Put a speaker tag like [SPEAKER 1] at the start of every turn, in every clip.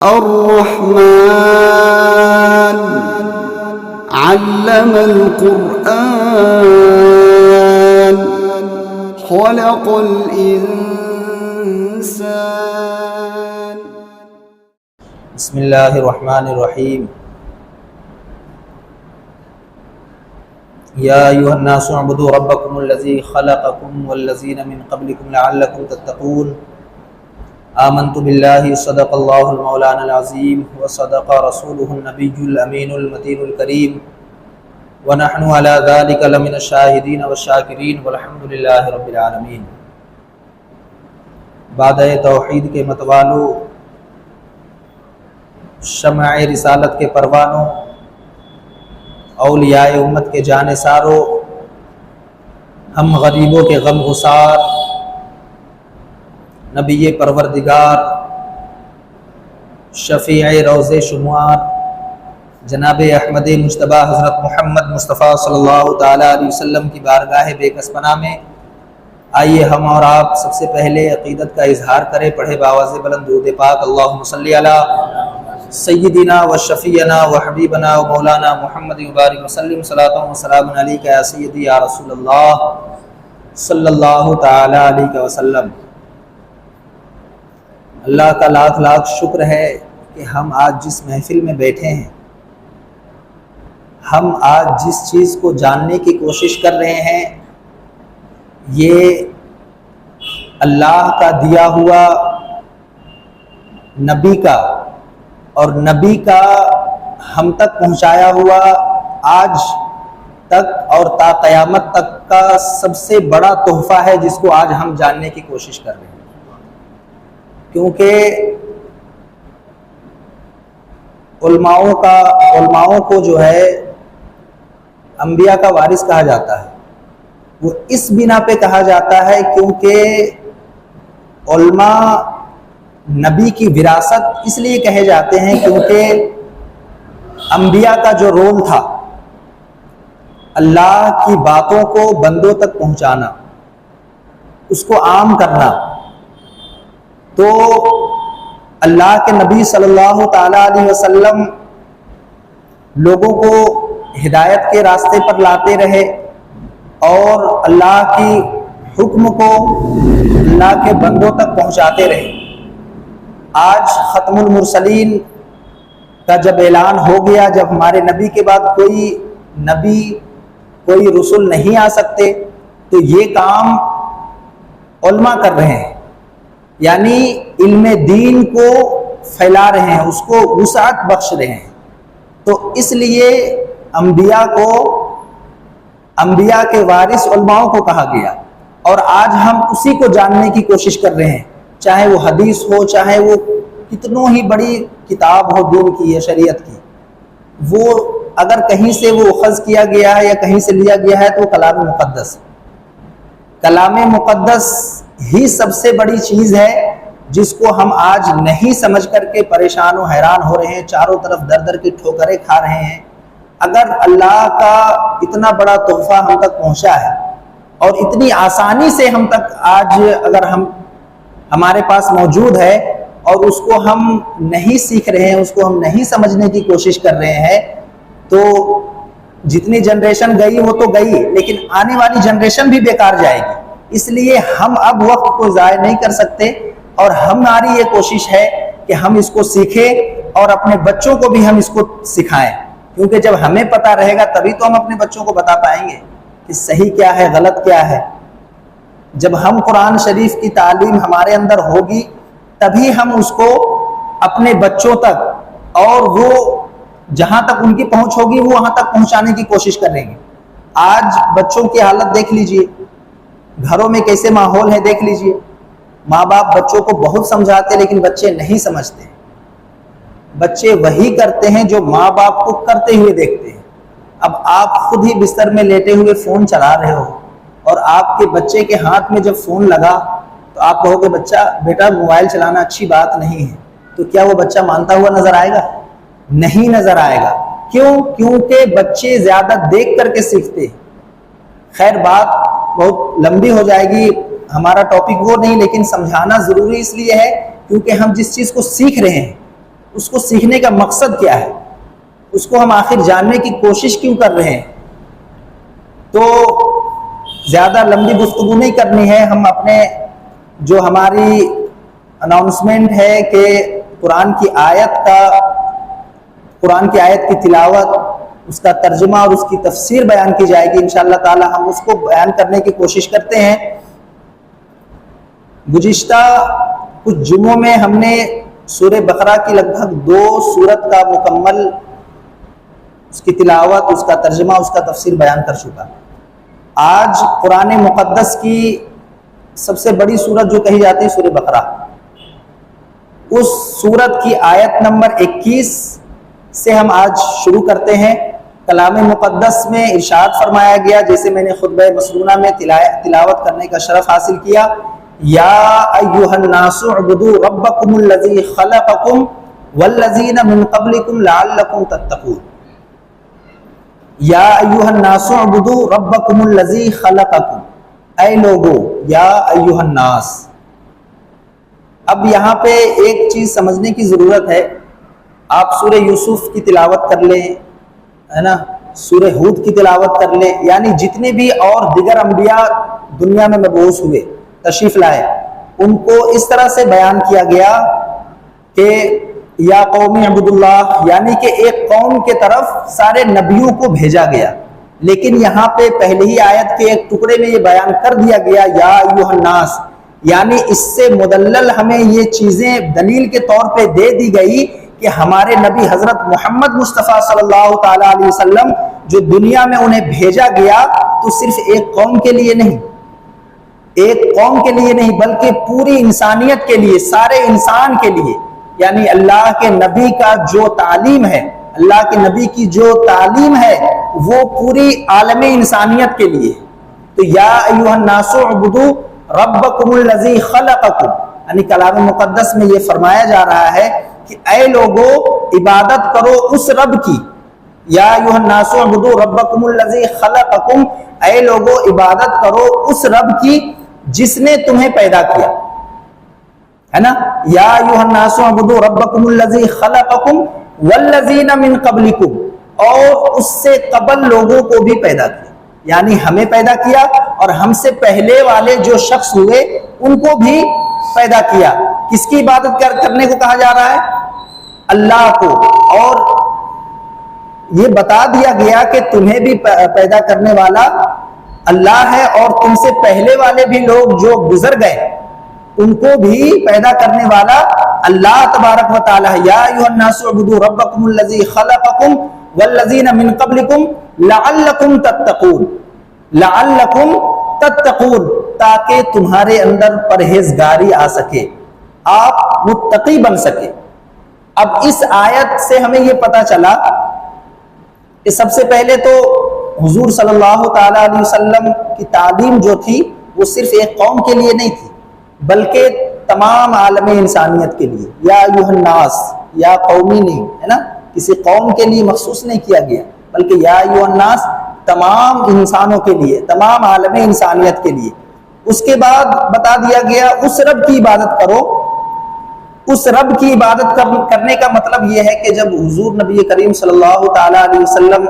[SPEAKER 1] الرحمن علم القرآن خلق الإنسان.
[SPEAKER 2] بسم اللہ الرحمن الرحیم. یا ایھا الناس اعبدوا ربکم الذی خلقکم والذین من قبلکم لعلکم تتقون. آمنت باللہ صدق اللہ المولانا العظیم وصدق رسولہ النبی الامین المتین الکریم ونحن علی ذلک لمن الشاہدین والشاکرین والحمد للہ رب العالمین. بعد توحید کے متوالو، شمع رسالت کے پروانوں، اولیاء امت کے جانثاروں، ہم غریبوں کے غم گسار، نبی پروردگار، شفیع روز شمار، جناب احمد مجتبیٰ حضرت محمد مصطفیٰ صلی اللہ تعالیٰ علیہ وسلم کی بارگاہ بے کس پناہ میں آئیے ہم اور آپ سب سے پہلے عقیدت کا اظہار کریں. پڑھے باواز بلند درود پاک. اللہم صلی علی سیدنا و شفیعنا و حبیبنا و مولانا محمد مبارک وسلم. صلاۃ و سلام علیک یا سیدی یا رسول اللہ صلی اللہ تعالیٰ علیہ وسلم. اللہ کا لاکھ لاکھ شکر ہے کہ ہم آج جس محفل میں بیٹھے ہیں، ہم آج جس چیز کو جاننے کی کوشش کر رہے ہیں، یہ اللہ کا دیا ہوا نبی کا اور نبی کا ہم تک پہنچایا ہوا آج تک اور تا قیامت تک کا سب سے بڑا تحفہ ہے، جس کو آج ہم جاننے کی کوشش کر رہے ہیں. کیونکہ علماؤں کو جو ہے انبیاء کا وارث کہا جاتا ہے. وہ اس بنا پہ کہا جاتا ہے کیونکہ علماء نبی کی وراثت اس لیے کہے جاتے ہیں کیونکہ انبیاء کا جو رول تھا اللہ کی باتوں کو بندوں تک پہنچانا، اس کو عام کرنا، تو اللہ کے نبی صلی اللہ تعالیٰ علیہ وسلم لوگوں کو ہدایت کے راستے پر لاتے رہے اور اللہ کی حکم کو اللہ کے بندوں تک پہنچاتے رہے. آج ختم المرسلین کا جب اعلان ہو گیا، جب ہمارے نبی کے بعد کوئی نبی کوئی رسول نہیں آ سکتے، تو یہ کام علماء کر رہے ہیں، یعنی علم دین کو پھیلا رہے ہیں، اس کو وسعت بخش رہے ہیں. تو اس لیے انبیاء کے وارث علماء کو کہا گیا، اور آج ہم اسی کو جاننے کی کوشش کر رہے ہیں. چاہے وہ حدیث ہو، چاہے وہ کتنوں ہی بڑی کتاب ہو دین کی یا شریعت کی، وہ اگر کہیں سے وہ اخذ کیا گیا ہے یا کہیں سے لیا گیا ہے تو وہ کلام مقدس. کلام مقدس ہی سب سے بڑی چیز ہے جس کو ہم آج نہیں سمجھ کر کے پریشان و حیران ہو رہے ہیں، چاروں طرف در در کی ٹھوکریں کھا رہے ہیں. اگر اللہ کا اتنا بڑا تحفہ ہم تک پہنچا ہے اور اتنی آسانی سے ہم تک آج اگر ہمارے پاس موجود ہے اور اس کو ہم نہیں سیکھ رہے ہیں، اس کو ہم نہیں سمجھنے کی کوشش کر رہے ہیں، تو جتنی جنریشن گئی وہ تو گئی، لیکن آنے والی جنریشن بھی بیکار جائے گی. اس لیے ہم اب وقت کو ضائع نہیں کر سکتے، اور ہماری یہ کوشش ہے کہ ہم اس کو سیکھیں اور اپنے بچوں کو بھی ہم اس کو سکھائیں. کیونکہ جب ہمیں پتہ رہے گا تبھی تو ہم اپنے بچوں کو بتا پائیں گے کہ صحیح کیا ہے، غلط کیا ہے. جب ہم قرآن شریف کی تعلیم ہمارے اندر ہوگی تبھی ہم اس کو اپنے بچوں تک، اور وہ جہاں تک ان کی پہنچ ہوگی وہ وہاں تک پہنچانے کی کوشش کریں گے. آج بچوں کی حالت دیکھ لیجئے، گھروں میں کیسے ماحول ہے دیکھ لیجئے. ماں باپ بچوں کو بہت سمجھاتے لیکن بچے نہیں سمجھتے. بچے وہی کرتے ہیں جو ماں باپ کو کرتے ہوئے دیکھتے ہیں. اب آپ خود ہی بستر میں لیٹے ہوئے فون چلا رہے ہو اور آپ کے بچے کے ہاتھ میں جب فون لگا تو آپ کہو گے بیٹا موبائل چلانا اچھی بات نہیں ہے، تو کیا وہ بچہ مانتا ہوا نظر آئے گا؟ نہیں نظر آئے گا. کیوں؟ کیونکہ بچے زیادہ دیکھ کر کے سیکھتے ہیں. خیر بات بہت لمبی ہو جائے گی، ہمارا ٹاپک وہ نہیں، لیکن سمجھانا ضروری اس لیے ہے کیونکہ ہم جس چیز کو سیکھ رہے ہیں اس کو سیکھنے کا مقصد کیا ہے، اس کو ہم آخر جاننے کی کوشش کیوں کر رہے ہیں. تو زیادہ لمبی گفتگو نہیں کرنی ہے، ہم اپنے جو ہماری اناؤنسمنٹ ہے کہ قرآن کی آیت کی تلاوت، اس کا ترجمہ اور اس کی تفسیر بیان کی جائے گی انشاءاللہ تعالی. ہم اس کو بیان کرنے کی کوشش کرتے ہیں. گزشتہ کچھ جمعوں میں ہم نے سورہ بقرہ کی لگ بھگ 2 سورت کا مکمل اس کی تلاوت، اس کا ترجمہ، اس کا تفسیر بیان کر چکا. آج قرآن مقدس کی سب سے بڑی سورت جو کہی جاتی ہے سورہ بقرہ، اس سورت کی آیت نمبر 21 سے ہم آج شروع کرتے ہیں. کلام مقدس میں ارشاد فرمایا گیا، جیسے میں نے خطبہ مسنونہ میں تلاوت کرنے کا شرف حاصل کیا، یا ایھا الناس اعبدوا ربکم الذی خلقکم والذین من قبلکم لعلکم تتقون. یا ایھا الناس اعبدوا ربکم الذی خلقکم، اے لوگو، یا ایھا الناس. اب یہاں پہ ایک چیز سمجھنے کی ضرورت ہے. آپ سورہ یوسف کی تلاوت کر لیں، ہے نا، سورہ ہود کی تلاوت کر لیں، یعنی جتنے بھی اور دیگر انبیاء دنیا میں مبعوث ہوئے، تشریف لائے، ان کو اس طرح سے بیان کیا گیا کہ یا قوم اعبدوا اللہ، یعنی کہ ایک قوم کے طرف سارے نبیوں کو بھیجا گیا. لیکن یہاں پہ پہلے ہی آیت کے ایک ٹکڑے میں یہ بیان کر دیا گیا، یا ایھا الناس، یعنی اس سے مدلل ہمیں یہ چیزیں دلیل کے طور پہ دے دی گئی کہ ہمارے نبی حضرت محمد مصطفیٰ صلی اللہ تعالی علیہ وسلم جو دنیا میں انہیں بھیجا گیا تو صرف ایک قوم کے لیے نہیں، بلکہ پوری انسانیت کے لیے، سارے انسان کے لیے. یعنی اللہ کے نبی کا جو تعلیم ہے، اللہ کے نبی کی جو تعلیم ہے وہ پوری عالم انسانیت کے لیے. تو یا ایھا الناس اعبدوا ربکم الذی خلقکم، یعنی کلام مقدس میں یہ فرمایا جا رہا ہے کہ اے لوگو عبادت کرو اس رب کی. یا ایھا الناس اعبدوا ربکم الذی خلقکم، اے لوگو عبادت کرو اس رب کی جس نے تمہیں پیدا کیا، ہے نا. یا ایھا الناس اعبدوا ربکم الذی خلقکم والذین من قبلکم، اور اس سے قبل لوگوں کو بھی پیدا کیا، یعنی ہمیں پیدا کیا اور ہم سے پہلے والے جو شخص ہوئے ان کو بھی پیدا کیا. کس کی عبادت کرنے کو کہا جا رہا ہے؟ اللہ کو. اور یہ بتا دیا گیا کہ تمہیں بھی پیدا کرنے والا اللہ ہے، اور تم سے پہلے والے بھی لوگ جو گزر گئے ان کو بھی پیدا کرنے والا اللہ تبارک و تعالی ہے. یا ایھا الناس اعبدوا ربکم الذی خلقکم والذین من قبلکم لعلکم تتقون. لعلکم تتقون، تاکہ تمہارے اندر پرہیزگاری آ سکے، آپ متقی بن سکے. اب اس آیت سے ہمیں یہ پتا چلا کہ سب سے پہلے تو حضور صلی اللہ تعالی علیہ وسلم کی تعلیم جو تھی وہ صرف ایک قوم کے لیے نہیں تھی، بلکہ تمام عالم انسانیت کے لیے. یا ایھا الناس، یا قومی نہیں، ہے نا، کسی قوم کے لیے مخصوص نہیں کیا گیا، بلکہ یا ایھا الناس تمام انسانوں کے لیے، تمام عالم انسانیت کے لیے. اس کے بعد بتا دیا گیا اس رب کی عبادت کرو. اس رب کی عبادت کرنے کا مطلب یہ ہے کہ جب حضور نبی کریم صلی اللہ تعالی علیہ وسلم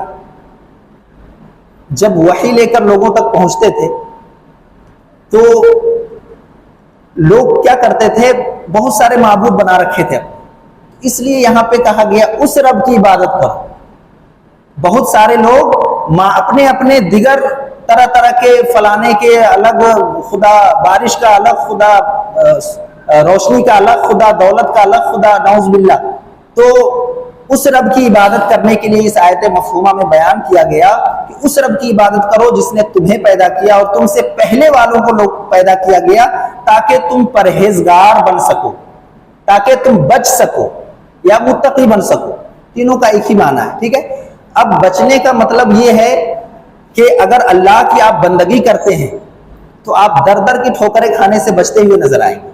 [SPEAKER 2] جب وحی لے کر لوگوں تک پہنچتے تھے تو لوگ کیا کرتے تھے، بہت سارے معبود بنا رکھے تھے. اس لیے یہاں پہ کہا گیا اس رب کی عبادت کرو. بہت سارے لوگ اپنے اپنے دیگر طرح طرح کے فلانے کے الگ خدا، بارش کا الگ خدا، روشنی کا الگ خدا، دولت کا الگ خدا، نعوذ باللہ. تو اس رب کی عبادت کرنے کے لیے اس آیت مفہومہ میں بیان کیا گیا کہ اس رب کی عبادت کرو جس نے تمہیں پیدا کیا اور تم سے پہلے والوں کو پیدا کیا گیا، تاکہ تم پرہیزگار بن سکو، تاکہ تم بچ سکو یا متقی بن سکو. تینوں کا ایک ہی معنی ہے، ٹھیک ہے. اب بچنے کا مطلب یہ ہے کہ اگر اللہ کی آپ بندگی کرتے ہیں تو آپ در در کی ٹھوکریں کھانے سے بچتے ہوئے نظر آئیں گے.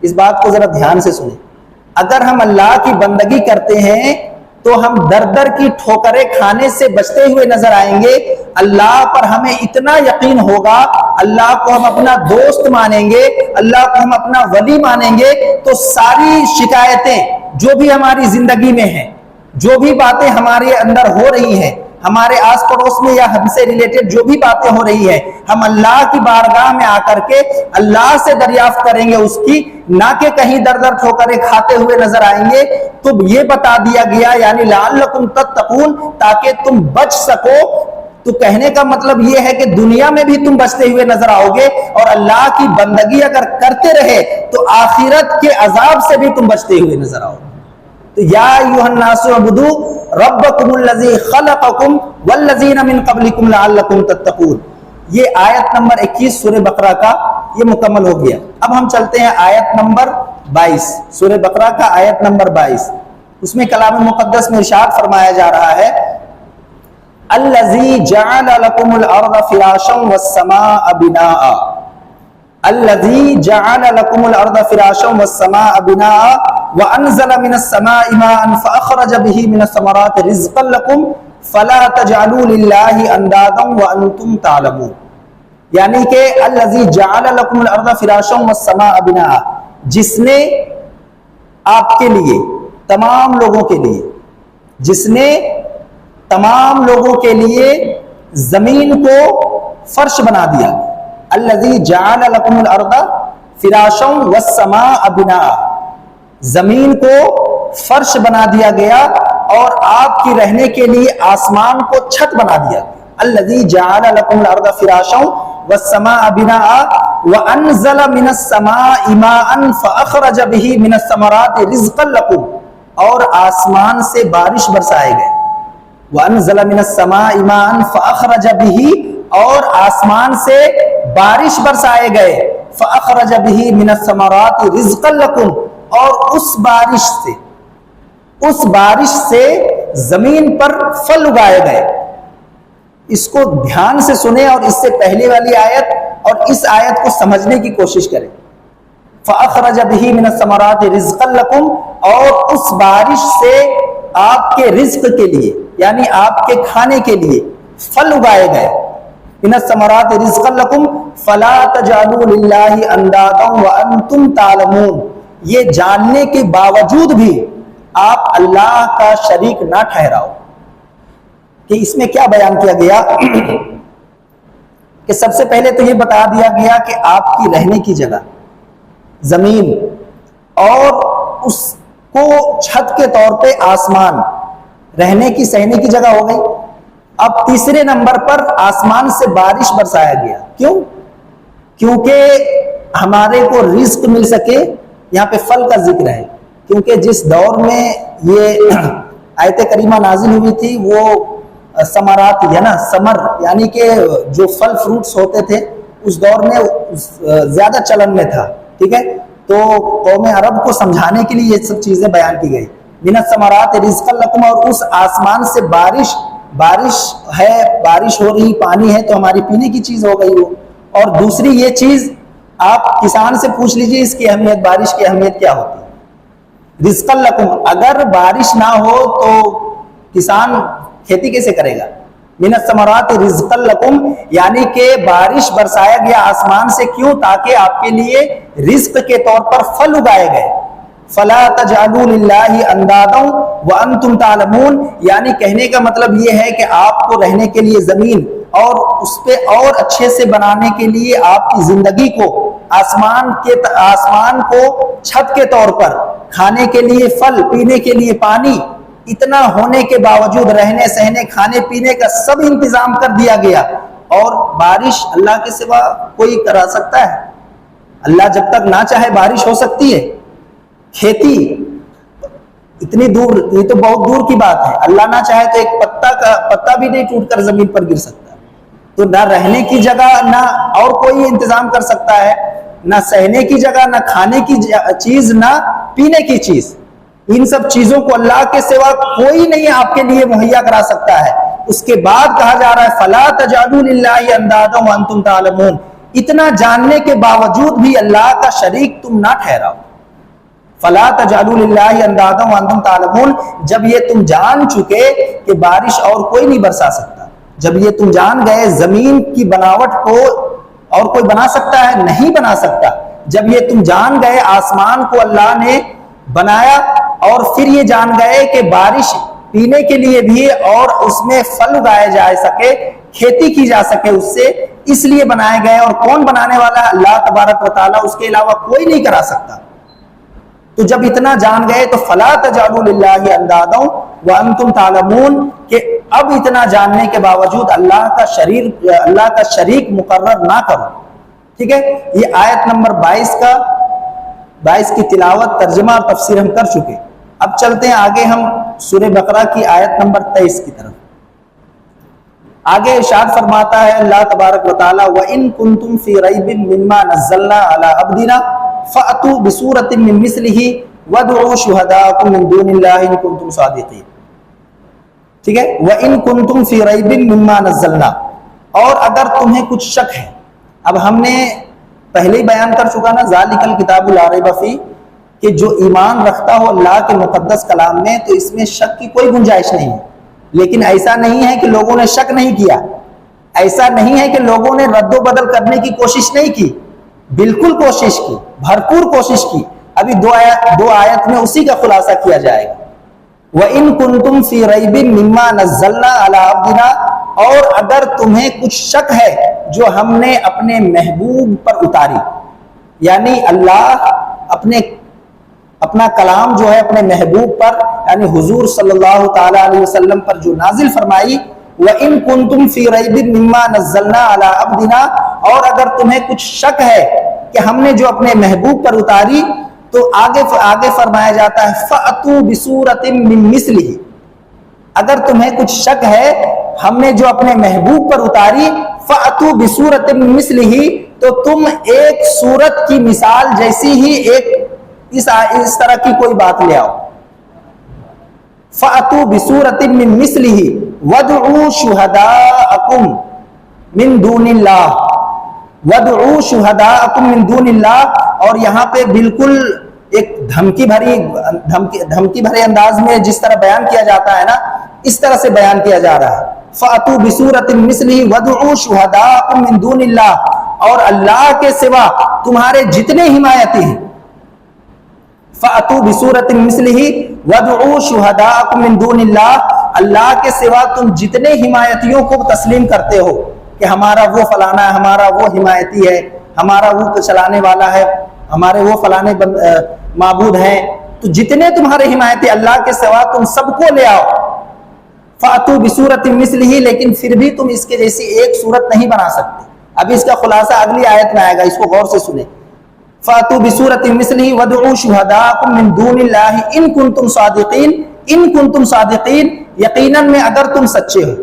[SPEAKER 2] اس بات کو ذرا دھیان سے سنیں. اگر ہم اللہ کی بندگی کرتے ہیں تو ہم در در کی ٹھوکریں کھانے سے بچتے ہوئے نظر آئیں گے. اللہ پر ہمیں اتنا یقین ہوگا, اللہ کو ہم اپنا دوست مانیں گے, اللہ کو ہم اپنا ولی مانیں گے, تو ساری شکایتیں جو بھی ہماری زندگی میں ہیں, جو بھی باتیں ہمارے اندر ہو رہی ہیں, ہمارے آس پڑوس میں یا ہم سے ریلیٹڈ جو بھی باتیں ہو رہی ہیں, ہم اللہ کی بارگاہ میں آ کر کے اللہ سے دریافت کریں گے اس کی, نہ کہ کہیں در در ٹھوکریں کھاتے ہوئے نظر آئیں گے. تو یہ بتا دیا گیا یعنی لعلکم تتقون, تاکہ تم بچ سکو. تو کہنے کا مطلب یہ ہے کہ دنیا میں بھی تم بچتے ہوئے نظر آؤ گے, اور اللہ کی بندگی اگر کرتے رہے تو آخرت کے عذاب سے بھی تم بچتے ہوئے نظر آؤ. تو یا ایھا الناس اعبدوا ربکم الذی خلقکم والذین من قبلکم لعلکم تتقون. یہ آیت نمبر 21 سورہ بقرہ کا یہ مکمل ہو گیا. اب ہم چلتے ہیں آیت نمبر 22, سورہ بقرہ کا آیت نمبر 22. اس میں کلام مقدس میں ارشاد فرمایا جا رہا ہے, الذی جعل لکم الارض فراشا والسماء بناء, الذی جعل لکم الارض فراشا والسماء بناء وانزل من السماء ماء فاخرج به من الثمرات رزقا لکم فلا تجعلوا للہ اندادا وانتم تعلمون. یعنی کہ الذی جعل لکم الارض فراشا والسماء بناء, جس نے آپ کے لیے, تمام لوگوں کے لیے, جس نے تمام لوگوں کے لیے زمین کو فرش بنا دیا. الذی جعل لکم الارض فراشا والسماء بناء, زمین کو فرش بنا دیا گیا اور آپ کی رہنے کے لیے آسمان کو چھت بنا دیا گیا. الذی جعل لکم الارض فراشا والسماء بناء وانزل من السماء ماء فاخرج به من الثمرات رزقا لکم, اور آسمان سے بارش برسائے گئے. وانزل من السماء ماء فاخرج به, اور آسمان سے بارش برسائے گئے. فاخرج به من الثمرات رزقا لکم, اور اس بارش سے زمین پر پھل اگائے گئے. اس کو دھیان سے سنیں اور اس سے پہلے والی آیت اور اس آیت کو سمجھنے کی کوشش کریں. فاخرج به من الثمرات رزقا لکم, اور اس بارش سے آپ کے رزق کے لیے یعنی آپ کے کھانے کے لیے پھل اگائے گئے. من الثمرات رزقا لکم فلا تجعلوا للہ اندادا وانتم تعلمون, یہ جاننے کے باوجود بھی آپ اللہ کا شریک نہ ٹھہراؤ. کہ اس میں کیا بیان کیا گیا کہ سب سے پہلے تو یہ بتا دیا گیا کہ آپ کی رہنے کی جگہ زمین اور اس کو چھت کے طور پہ آسمان, رہنے کی سہنے کی جگہ ہو گئی. اب تیسرے نمبر پر آسمان سے بارش برسایا گیا. کیوں؟ کیونکہ ہمارے کو رزق مل سکے. یہاں پہ پھل کا ذکر ہے کیونکہ جس دور میں یہ آیت کریمہ نازل ہوئی تھی وہ ثمرات یا نا ثمر یعنی کہ جو پھل فروٹس ہوتے تھے اس دور میں زیادہ چلن میں تھا. ٹھیک ہے, تو قوم عرب کو سمجھانے کے لیے یہ سب چیزیں بیان کی گئی. من الثمرات رزقا لکم, اور اس آسمان سے بارش ہے, بارش ہو رہی, پانی ہے تو ہماری پینے کی چیز ہو گئی وہ. اور دوسری یہ چیز آپ کسان سے پوچھ لیجئے اس کی اہمیت, بارش کی اہمیت کیا ہوتی ہے. رزقا لکم, اگر بارش نہ ہو تو کسان کھیتی کیسے کرے گا. من الثمرات رزقا لکم یعنی کہ بارش برسایا گیا آسمان سے, کیوں؟ تاکہ آپ کے لیے رزق کے طور پر پھل اگائے گئے. فلا تجعلوا للہ اندادا وانتم تعلمون, یعنی کہنے کا مطلب یہ ہے کہ آپ کو رہنے کے لیے زمین اور اس پہ اور اچھے سے بنانے کے لیے آپ کی زندگی کو آسمان کو چھت کے طور پر, کھانے کے لیے پھل, پینے کے لیے پانی, اتنا ہونے کے باوجود رہنے سہنے کھانے پینے کا سب انتظام کر دیا گیا. اور بارش اللہ کے سوا کوئی کرا سکتا ہے؟ اللہ جب تک نہ چاہے بارش ہو سکتی ہے. کھیتی اتنی دور, یہ تو بہت دور کی بات ہے. اللہ نہ چاہے تو ایک پتا بھی نہیں ٹوٹ کر زمین پر گر سکتا. تو نہ رہنے کی جگہ نہ اور کوئی انتظام کر سکتا ہے, نہ سہنے کی جگہ, نہ کھانے کی چیز, نہ پینے کی چیز. ان سب چیزوں کو اللہ کے سوا کوئی نہیں آپ کے لیے مہیا کرا سکتا ہے. اس کے بعد کہا جا رہا ہے فلا تجعلوا للہ اندادا وانتم تعلمون, اتنا جاننے کے باوجود بھی اللہ کا شریک تم نہ ٹھہراؤ. فلا تجعلوا للہ اندادا وانتم تعلمون، جب یہ تم جان چکے کہ بارش اور کوئی نہیں برسا سکتا، جب یہ تم جان گئے زمین کی بناوٹ کو اور کوئی بنا سکتا ہے؟ نہیں بنا سکتا، جب یہ تم جان گئے آسمان کو اللہ نے بنایا، اور پھر یہ جان گئے کہ بارش پینے کے لیے بھی اور اس میں پھل اگائے جا سکے، کھیتی کی جا سکے اس سے، اس لیے بنائے گئے، اور کون بنانے والا ہے؟ اللہ تبارک و تعالیٰ، اس کے علاوہ کوئی نہیں کرا سکتا۔ تو جب اتنا جان گئے تو فلا تجعلوا للہ اندادا وانتم تعلمون، کہ اب اتنا جاننے کے باوجود اللہ کا شریک مقرر نہ کرو۔ ٹھیک ہے، یہ آیت نمبر 22 کی تلاوت، ترجمہ اور تفسیر ہم کر چکے۔ اب چلتے ہیں آگے ہم سورہ بقرہ کی آیت نمبر 23 کی طرف۔ آگے ارشاد فرماتا ہے اللہ تبارک و تعالی، وَإِن كُنتُمْ فِي رَيْبٍ مِّمَّا نَزَّلْنَا عَلَىٰ عَبْدِنَا فَأْتُوا بِسُورَةٍ مِّن مِّثْلِهِ وَادْعُوا شُهَدَاءَكُم مِّن دُونِ اللَّهِ إِن كُنتُمْ صَادِقِينَ۔ ٹھیک ہے، وَإِن كُنتُمْ فِي رَيْبٍ مِّمَّا نَزَّلْنَا، اور اگر تمہیں کچھ شک ہے، اب ہم نے پہلے ہی بیان کر چکا نا، ذَلِكَ الْكِتَابُ لَا رَيْبَ فِيهِ، کہ جو ایمان رکھتا ہو اللہ کے مقدس کلام میں تو اس میں شک کی کوئی گنجائش نہیں ہے۔ لیکن ایسا نہیں ہے کہ لوگوں نے شک نہیں کیا، ایسا نہیں ہے کہ لوگوں نے رد و بدل کرنے کی کوشش نہیں کی، بالکل کوشش کی، بھرپور کوشش کی۔ ابھی دو آیت میں اسی کا خلاصہ کیا جائے گا۔ وَإِن كُنتُمْ فِي رَيْبٍ مِّمَّا نَزَّلْنَا عَلَىٰ عَبْدِنَا، اور اگر تمہیں کچھ شک ہے جو ہم نے اپنے محبوب پر اتاری، یعنی اللہ اپنا کلام جو ہے اپنے محبوب پر یعنی حضور صلی اللہ تعالی علیہ وسلم پر جو نازل فرمائی، وَإِن كُنتُمْ فِي رَيْبٍ مِّمَّا نَزَّلْنَا عَلَىٰ عَبْدِنَا، اور اگر تمہیں کچھ شک ہے کہ ہم نے جو اپنے محبوب پر اتاری، تو آگے فرمایا جاتا ہے فَأْتُوا بِسُورَةٍ مِّن مِّثْلِهِ، اگر تمہیں کچھ شک ہے ہم نے جو اپنے محبوب پر اتاری، فَأْتُوا بِسُورَةٍ مِّن مِّثْلِهِ، تو تم ایک سورت کی مثال جیسی ہی ایک اس طرح کی کوئی بات لے آؤ۔ فَأْتُوا بِسُورَةٍ مِّن مِّثْلِهِ وَادْعُوا شُهَدَاءَكُم مِّن دُونِ اللَّهِ، وَادْعُوا شُهَدَاءَكُم مِّن دُونِ اللَّهِ، اور یہاں پہ بالکل ایک دھمکی بھرے انداز میں جس طرح بیان کیا جاتا ہے نا، اس طرح سے بیان کیا جا رہا ہے۔ فَأْتُوا بِسُورَةٍ مِّثْلِهِ وَادْعُوا شُهَدَاءَكُم مِّن دُونِ اللَّهِ، اور اللہ کے سوا تمہارے جتنے حمایتی ہیں، فَأْتُوا بِسُورَةٍ مِّثْلِهِ وَادْعُوا شُهَدَاءَكُم مِّن دُونِ اللَّهِ، اللہ کے سوا تم جتنے حمایتیوں کو تسلیم کرتے ہو کہ ہمارا وہ فلانا ہے، ہمارا وہ حمایتی ہے، ہمارا وہ چلانے والا ہے، ہمارے وہ فلانے معبود ہیں، تو جتنے تمہارے حمایتی اللہ کے سوا تم سب کو لے آؤ۔ فَأْتُوا بِسُورَةٍ مِّثْلِهِ، لیکن پھر بھی تم اس کے جیسی ایک صورت نہیں بنا سکتے۔ اب اس کا خلاصہ اگلی آیت میں آئے گا، اس کو غور سے سنیں۔ فَأْتُوا بِسُورَةٍ مِّثْلِهِ وَادْعُوا شُهَدَاءَكُم مِّن دُونِ اللَّهِ إِن كُنتُمْ صَادِقِينَ، إِن كُنتُمْ صَادِقِينَ، یقیناً میں اگر تم سچے ہو،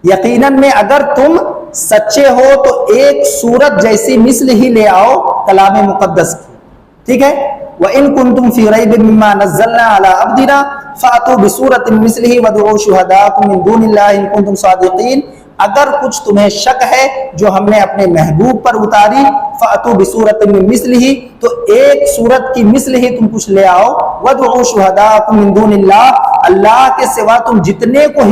[SPEAKER 2] یقیناً میں اگر تم سچے ہو تو ایک صورت جیسی مثل ہی لے آؤ کلام مقدس کی۔ ٹھیک ہے، وَإِن كُنتُمْ فِي رَيْبٍ مِّمَّا نَزَّلْنَا عَلَىٰ عَبْدِنَا فَأْتُوا بِسُورَةٍ مِّثْلِهِ وَادْعُوا شُهَدَاءَكُم مِّن دُونِ اللَّهِ إِن كُنتُمْ صَادِقِينَ، اگر کچھ تمہیں شک ہے جو ہم نے اپنے محبوب پر اتاری، فَأْتُوا بِسُورَةٍ مِّن مِّثْلِهِ، تو ایک صورت کی مثل ہی تم کچھ لے آؤ، وَادْعُوا شُهَدَاءَكُم مِّن دُونِ اللَّهِ، اللہ کے سوا تم جتنے کو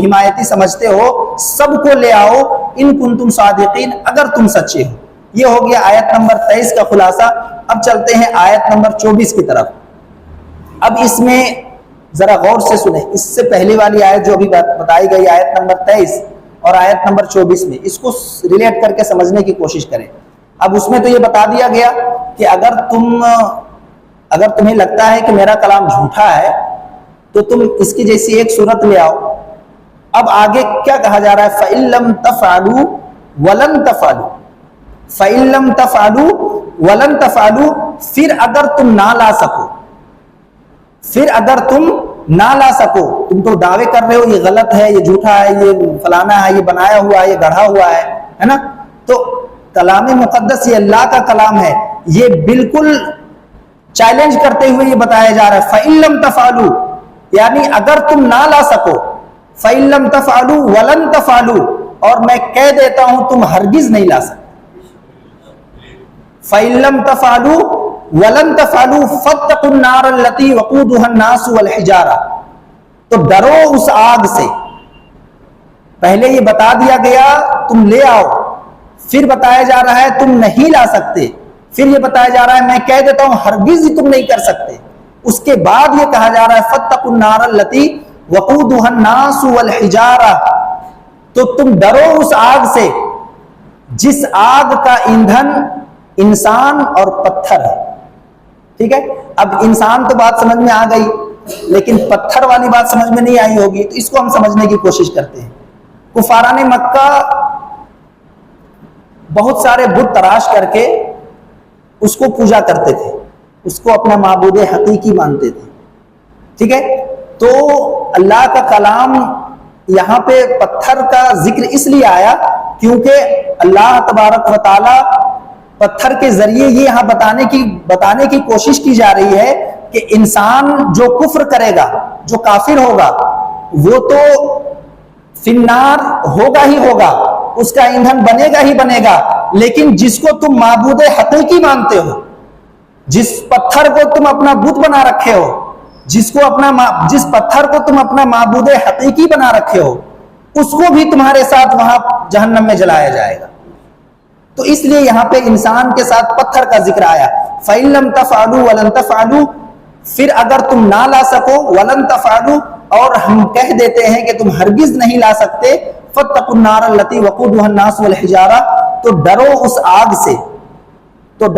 [SPEAKER 2] حمایتی سمجھتے ہو سب کو لے آؤ، ان کنتم صادقین، اگر تم سچے ہو۔ یہ ہو گیا آیت نمبر 23 کا خلاصہ۔ اب چلتے ہیں آیت نمبر 24 کی طرف۔ اب اس میں ذرا غور سے سنیں، اس سے پہلی والی آیت جو ابھی بتائی گئی آیت نمبر 23 اور آیت نمبر 24 میں، اس کو ریلیٹ کر کے سمجھنے کی کوشش کریں۔ اب اس میں تو یہ بتا دیا گیا کہ اگر تمہیں لگتا ہے کہ میرا کلام جھوٹا ہے تو تم اس کی جیسی ایک صورت لے آؤ۔ اب آگے کیا کہا جا رہا ہے؟ فَإِن لَّمْ تَفْعَلُوا وَلَن تَفْعَلُوا، فَإِن لَّمْ تَفْعَلُوا وَلَن تَفْعَلُوا، پھر اگر تم نہ لا سکو، پھر اگر تم نہ لا سکو، تم تو دعوے کر رہے ہو یہ غلط ہے، یہ جھوٹا ہے، یہ فلانا ہے، یہ بنایا ہوا ہے، یہ گڑھا ہوا ہے نا، تو کلام مقدس یہ اللہ کا کلام ہے، یہ بالکل چیلنج کرتے ہوئے یہ بتایا جا رہا ہے فَإِن لَّمْ تَفْعَلُوا، یعنی اگر تم نہ لا سکو، فَإِن لَّمْ تَفْعَلُوا وَلَن تَفْعَلُوا، اور میں کہہ دیتا ہوں تم ہرگز نہیں لا سکتے۔ فَإِن لَّمْ تَفْعَلُوا وَلَن تَفْعَلُوا فَاتَّقُوا النَّارَ الَّتِي وَقُودُهَا النَّاسُ وَالْحِجَارَةُ، تو ڈرو اس آگ سے. پہلے یہ بتا دیا گیا تم لے آؤ، پھر بتایا جا رہا ہے تم نہیں لا سکتے، پھر یہ بتایا جا رہا ہے میں کہہ دیتا ہوں ہرگز تم نہیں کر سکتے. اس کے بعد یہ کہا جا رہا ہے فَاتَّقُوا النَّارَ الَّتِي وَقُودُهَا النَّاسُ وَالْحِجَارَةُ، تو تم ڈرو اس آگ سے جس آگ کا ایندھن انسان اور پتھر ہے. ٹھیک ہے، اب انسان تو بات سمجھ میں آ گئی، لیکن پتھر والی بات سمجھ میں نہیں آئی ہوگی، تو اس کو ہم سمجھنے کی کوشش کرتے ہیں. کفاران مکہ بہت سارے بت تراش کر کے اس کو پوجا کرتے تھے، اس کو اپنا معبود حقیقی مانتے تھے. ٹھیک ہے، تو اللہ کا کلام یہاں پہ پتھر کا ذکر اس لیے آیا کیونکہ اللہ تبارک و تعالی پتھر کے ذریعے یہ یہاں بتانے کی کوشش کی جا رہی ہے کہ انسان جو کفر کرے گا، جو کافر ہوگا، وہ تو فی النار ہوگا ہی ہوگا، اس کا ایندھن بنے گا ہی بنے گا. لیکن جس کو تم معبود حقیقی مانتے ہو، جس پتھر کو تم اپنا بت بنا رکھے ہو، جس پتھر کو تم اپنا معبود حقیقی بنا رکھے ہو، اس کو بھی تمہارے ساتھ وہاں جہنم میں جلایا جائے گا. تو اس لیے یہاں پہ انسان کے ساتھ پتھر کا ذکر آیا. فَإِن لَمْ تَفْعَلُوا وَلَن تَفْعَلُوا، پھر اگر تم نہ لا سکو، وَلَن تَفْعَلُوا، اور ہم کہہ دیتے ہیں کہ تم ہرگز نہیں لا سکتے، فَاتَّقُوا النَّارَ الَّتِي وَقُودُهَا النَّاسُ وَالْحِجَارَةُ، تو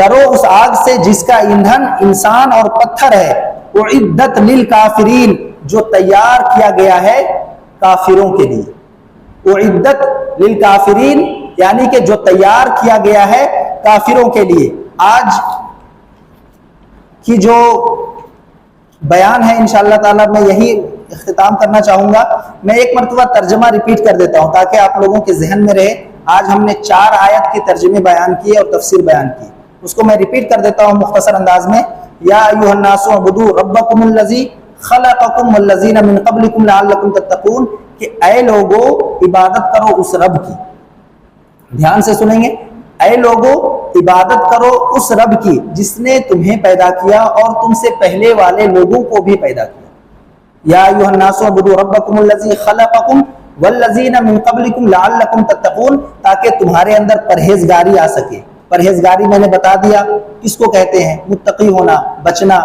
[SPEAKER 2] ڈرو اس آگ سے جس کا ایندھن انسان اور پتھر ہے. اعدت للکافرین، جو تیار کیا گیا ہے کافروں کے لیے. اعدت للکافرین یعنی کہ جو تیار کیا گیا ہے کافروں کے لیے. آج کی جو بیان ہے انشاءاللہ تعالی میں یہی اختتام کرنا چاہوں گا. میں ایک مرتبہ ترجمہ ریپیٹ کر دیتا ہوں تاکہ آپ لوگوں کے ذہن میں رہے. آج ہم نے 4 آیت کے ترجمے بیان کیے اور تفسیر بیان کی، اس کو میں ریپیٹ کر دیتا ہوں مختصر انداز میں. یا ایھا الناس اعبدوا ربکم الذی خلقکم والذین من قبلکم لعلکم تتقون، کہ اے لوگو عبادت کرو اس رب کی. دھیان سے سنیں گے، اے لوگو عبادت کرو اس رب کی جس نے تمہیں پیدا کیا اور تم سے پہلے والے لوگوں کو بھی پیدا کیا. یا ایھا الناس اعبدوا ربکم الذی خلقکم والذین من قبلکم لعلکم تتقون، تاکہ تمہارے اندر پرہیزگاری آ سکے. پرہیزگاری میں نے بتا دیا کس کو کہتے ہیں، متقی ہونا، بچنا.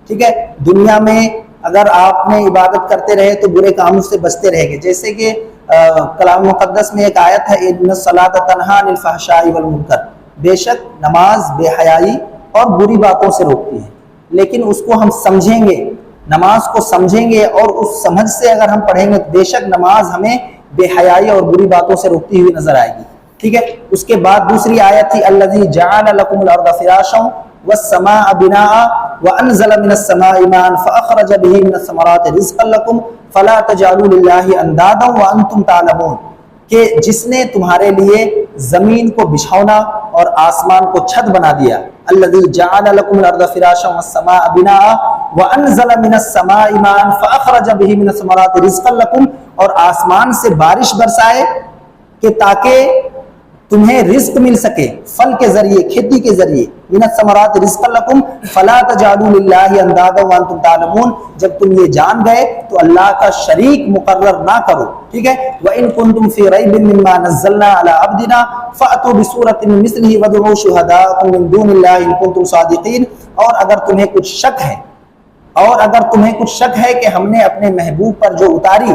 [SPEAKER 2] ٹھیک ہے، دنیا میں اگر آپ نے عبادت کرتے رہے تو برے کاموں سے بچتے رہے گے. جیسے کہ کلام مقدس میں ایک آیت ہے ان الصلاۃ تنہی عن الفحشاء والمنکر، بے شک نماز بے حیائی اور بری باتوں سے روکتی ہے. لیکن اس کو ہم سمجھیں گے، نماز کو سمجھیں گے اور اس سمجھ سے اگر ہم پڑھیں گے تو بے شک نماز ہمیں بے حیائی اور بری باتوں سے روکتی ہوئی نظر آئے گی. ٹھیک ہے، اس کے بعد دوسری آیت تھی الذی جعل لکم الارض فراشا والسماء بناء وانزل من السماء ماء فاخرج به من الثمرات رزقا لکم فلا تجعلوا للہ اندادا وانتم تعلمون، کہ جس نے تمہارے لیے زمین کو بچھونا اور آسمان کو چھت بنا دیا. الذی جعل لکم الارض فراشا والسماء بناء وانزل من السماء ماء فاخرج به من الثمرات رزقا لکم، اور آسمان سے بارش برسائے کہ تاکہ تمہیں رزق مل سکے پھل کے ذریعے، کھیتی کے ذریعے. من الثمرات رزقا لکم فلا تجعلوا للہ اندادا وانتم تعلمون، جب تم یہ جان گئے تو اللہ کا شریک مقرر نہ کرو. ٹھیک ہے، وَإِن كُنتُمْ فِي رَيْبٍ مِّمَّا نَزَّلْنَا عَلَىٰ عَبْدِنَا فَأْتُوا بِسُورَةٍ مِّن مِّثْلِهِ وَادْعُوا شُهَدَاءَكُم مِّن دُونِ اللَّهِ إِن كُنتُمْ صَادِقِينَ، اور اگر تمہیں کچھ شک ہے کہ ہم نے اپنے محبوب پر جو اتاری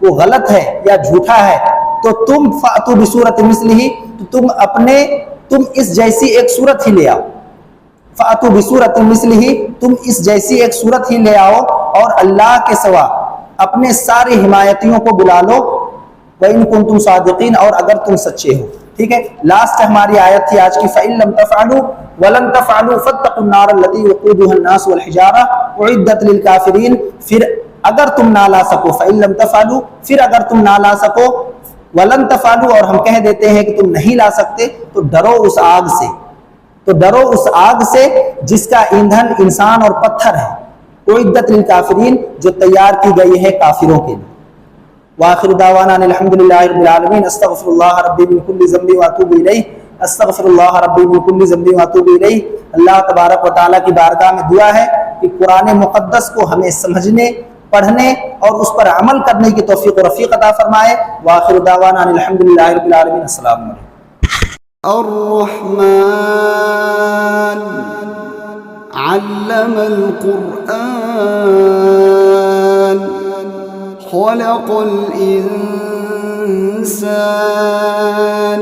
[SPEAKER 2] وہ غلط ہے یا جھوٹا ہے، تو تم فَأْتُوا بِسُورَةٍ مِّثْلِهِ، تو تم اس جیسی ایک صورت ہی لے آؤ. فَأْتُوا بِسُورَةٍ مِّثْلِهِ، تم اس جیسی ایک صورت ہی لے آؤ اور اللہ کے سوا اپنے سارے حمایتیوں کو بلا لو. وَإِن كُنتُمْ صَادِقِينَ، اور اگر تم سچے ہو. ٹھیک ہے، لاسٹ ہماری آیت تھی آج کی فَإِن لَمْ تَفْعَلُوا وَلَن تَفْعَلُوا فَاتَّقُوا النَّارَ الَّتِي وَقُودُهَا النَّاسُ وَالْحِجَارَةُ أُعِدَّتْ لِلْكَافِرِينَ. پھر اگر تم نہ لا سکو، فَإِن لَمْ تَفْعَلُوا، پھر اگر تم نہ لا سکو، وَلَن تَفْعَلُوا، اور ہم کہہ دیتے ہیں کہ تم نہیں لا سکتے، تو ڈرو اس آگ سے. تو ڈرو اس آگ سے جس کا ایندھن انسان اور پتھر ہے. اعدت للکافرین، جو تیار کی گئی ہے کافروں کے لیے. وآخر دعوانا الحمدللہ رب العالمین، استغفر اللہ ربی من کل ذنب واتوب الیہ. استغفر اللہ ربی من کل ذنب واتوب الیہ۔ اللہ تبارک و تعالیٰ کی بارگاہ میں دعا ہے کہ قرآن مقدس کو ہمیں سمجھنے، پڑھنے اور اس پر عمل کرنے کی توفیق و رفیق عطا فرمائے۔ وآخر دعوانا ان الحمدللہ رب العالمین۔ السلام علیکم۔
[SPEAKER 1] الرحمن علم القرآن خلق الإنسان